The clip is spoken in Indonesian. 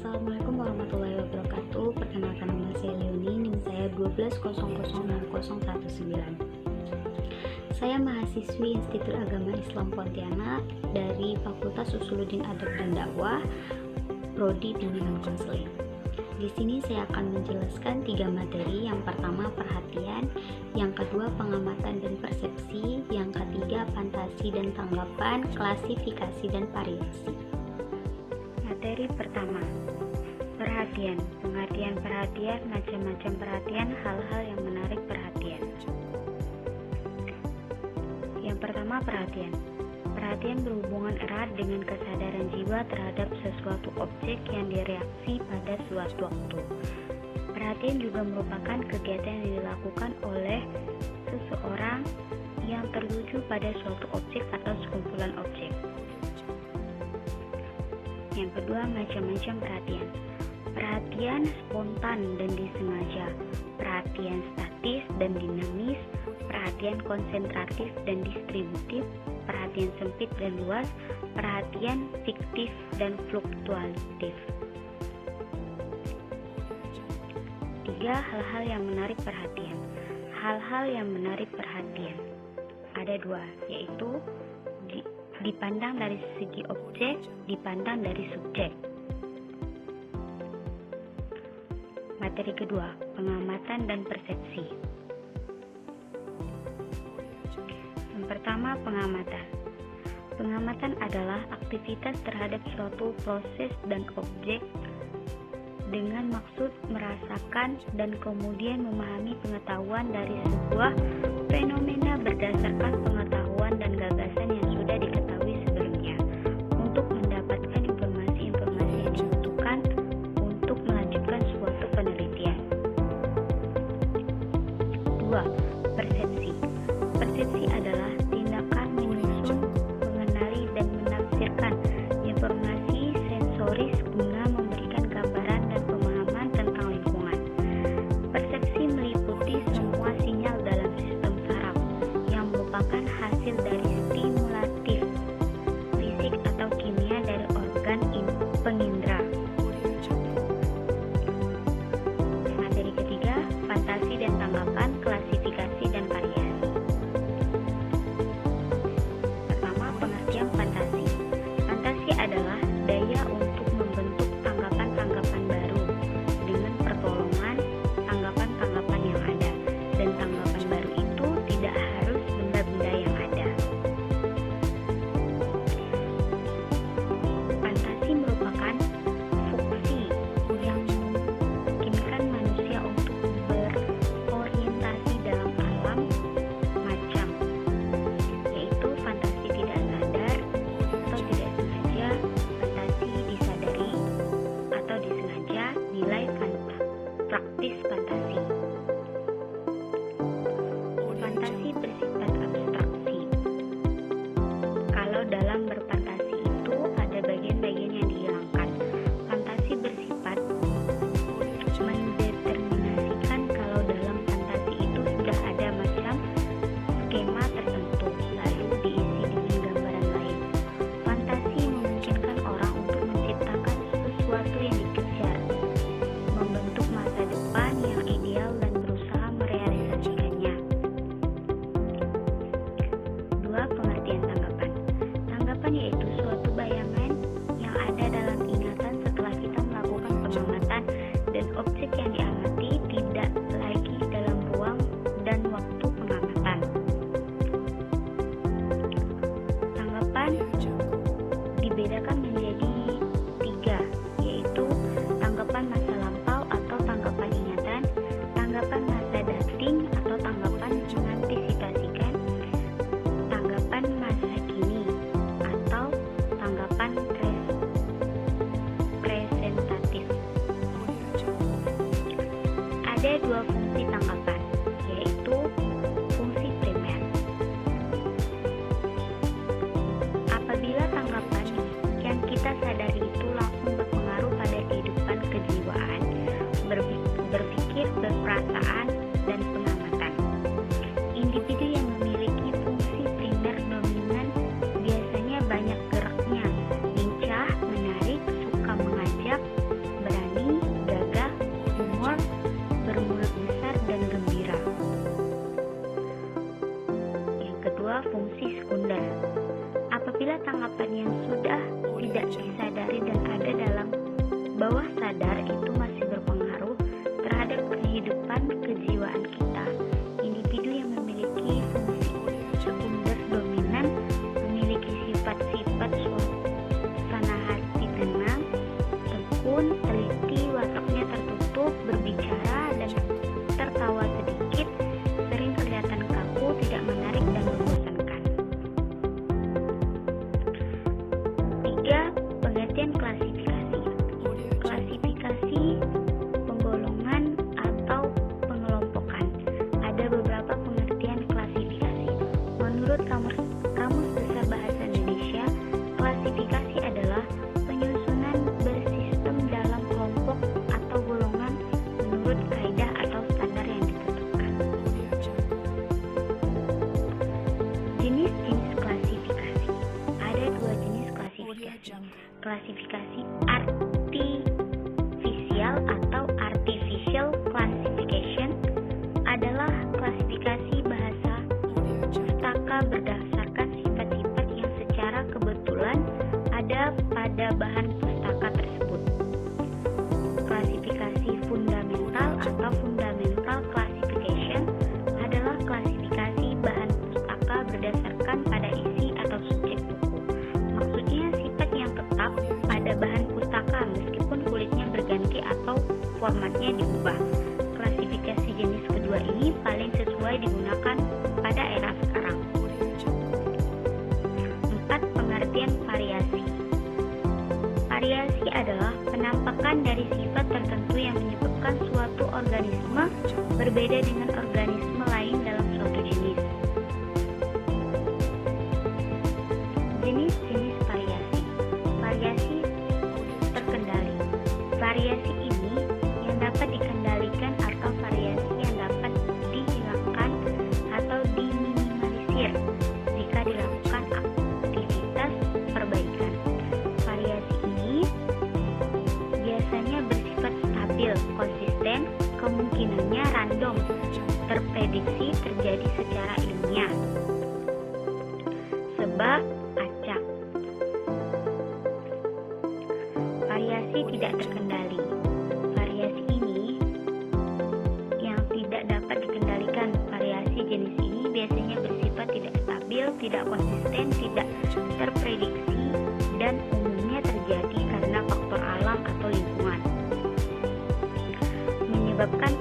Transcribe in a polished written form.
Assalamualaikum warahmatullahi wabarakatuh. Perkenalkan, nama saya Leoni, NIM saya 12006019. Saya mahasiswi Institut Agama Islam Pontianak dari Fakultas Usuluddin Adab dan Dakwah, Prodi Bimbingan Konseling. Di sini saya akan menjelaskan 3 materi. Yang pertama perhatian, yang kedua pengamatan dan persepsi, yang ketiga fantasi dan tanggapan, klasifikasi dan variasi. Materi pertama, perhatian. Pengertian perhatian, macam-macam perhatian, hal-hal yang menarik perhatian. Yang pertama perhatian. Perhatian berhubungan erat dengan kesadaran jiwa terhadap sesuatu objek yang direaksi pada suatu waktu. Perhatian juga merupakan kegiatan yang dilakukan oleh seseorang yang tertuju pada suatu objek atau sekumpulan objek. Yang kedua, macam-macam perhatian. Perhatian spontan dan disengaja, perhatian statis dan dinamis, perhatian konsentratif dan distributif, perhatian sempit dan luas, perhatian fiktif dan fluktuatif. 3. Hal-hal yang menarik perhatian. Hal-hal yang menarik perhatian ada 2, yaitu dipandang dari segi objek, dipandang dari subjek. Materi kedua, pengamatan dan persepsi. Yang pertama, pengamatan. Pengamatan adalah aktivitas terhadap suatu proses dan objek dengan maksud merasakan dan kemudian memahami pengetahuan dari sebuah fenomena berdasarkan pengetahuan dan gagasan yang sudah diketahui sebelumnya, untuk mendapatkan informasi-informasi yang dibutuhkan untuk melanjutkan suatu penelitian. 2. Persepsi. Persepsi adalah tindakan menyusun, mengenali, dan menafsirkan informasi sensoris guna memberikan gambaran dan pemahaman tentang lingkungan. Persepsi meliputi semua sinyal dalam sistem saraf yang merupakan hasil dari stimulatif fisik atau kimia dari organ pengindra. Materi ketiga, fantasi dan tanggapan, klasifikasi dan variasi. Pertama, pengertian fantasi. Fantasi adalah daya untuk membentuk tanggapan-tanggapan baru dengan pertolongan tanggapan-tanggapan yang ada, dan tanggapan baru itu tidak harus benda-benda yang ada. Fantasi merupakan fungsi yang memungkinkan manusia untuk berorientasi dalam alam macam, yaitu fantasi tidak sadar atau tidak sengaja, fantasi disadari atau disengaja, nilai praktis fantasi. Fantasi bersifat abstraksi. Kalau dalam berfantasi itu ada bagian-bagian yang dihilangkan. Fantasi bersifat mendeterminasikan. Kalau dalam fantasi itu sudah ada macam skema tertentu, lalu diisi dengan gambaran lain. Fantasi memungkinkan orang untuk menciptakan sesuatu yang dikejar, membentuk masa depan yang ideal dan berusaha merealisasikannya. 2. Pengertian tanggapan. Tanggapan yaitu suatu bayangan yang ada dalam ingatan setelah kita melakukan pengamatan, dan objek yang diamati tidak lagi dalam ruang dan waktu pengamatan. Tanggapan dibedakan menjadi 3, yaitu tanggapan masa lampau atau tanggapan ingatan, tanggapan masa dating atau tanggapan mengantisipasikan, tanggapan masa kini atau tanggapan presentatif. Ada 2 fungsi tanggapan, yaitu fungsi primer. Apabila tanggapan yang kita sadari itu langsung berpengaruh pada kehidupan kejiwaan, berpikir, berperasaan, dan pengamatan. Individu yang memiliki fungsi primer dominan biasanya banyak geraknya, lincah, menarik, suka mengajak, Ketiga, pengertian klasifikasi. Klasifikasi penggolongan atau pengelompokan. Ada beberapa pengertian klasifikasi. Menurut Kamus Besar Bahasa Indonesia, klasifikasi adalah penyusunan bersistem dalam kelompok atau golongan menurut kaidah atau standar yang ditentukan. Jenis-jenis klasifikasi. Ada dua jenis klasifikasi. Klasifikasi artifisial atau artificial classification adalah klasifikasi bahasa pustaka berdasarkan sifat-sifat yang secara kebetulan ada pada bahan pustaka tersebut. Klasifikasi fundamental atau fundamental classification adalah klasifikasi bahan pustaka berdasarkan pada isi atau subjek buku. Maksudnya sifat yang tetap pada bahan pustaka meskipun kulitnya berganti atau formatnya diubah. Klasifikasi jenis kedua ini paling sesuai digunakan pada era sekarang. 4. Pengertian variasi. Variasi adalah penampakan dari sifat tertentu yang menyebabkan suatu organisme berbeda dengan organisme lain dalam suatu jenis. Jenis-jenis variasi. Variasi terkendali. Variasi ini yang dapat dikendalikan atau variasi yang dapat dihilangkan atau diminimalisir jika dilakukan aktivitas perbaikan. Variasi ini biasanya bersifat stabil, konsisten, kemungkinannya random, terprediksi terjadi secara ilmiah. Sebab acak. Variasi tidak terkendali. Variasi ini yang tidak dapat dikendalikan. Variasi jenis ini biasanya bersifat tidak stabil, tidak konsisten, tidak terprediksi, dan umumnya terjadi karena faktor alam atau lingkungan. Menyebabkan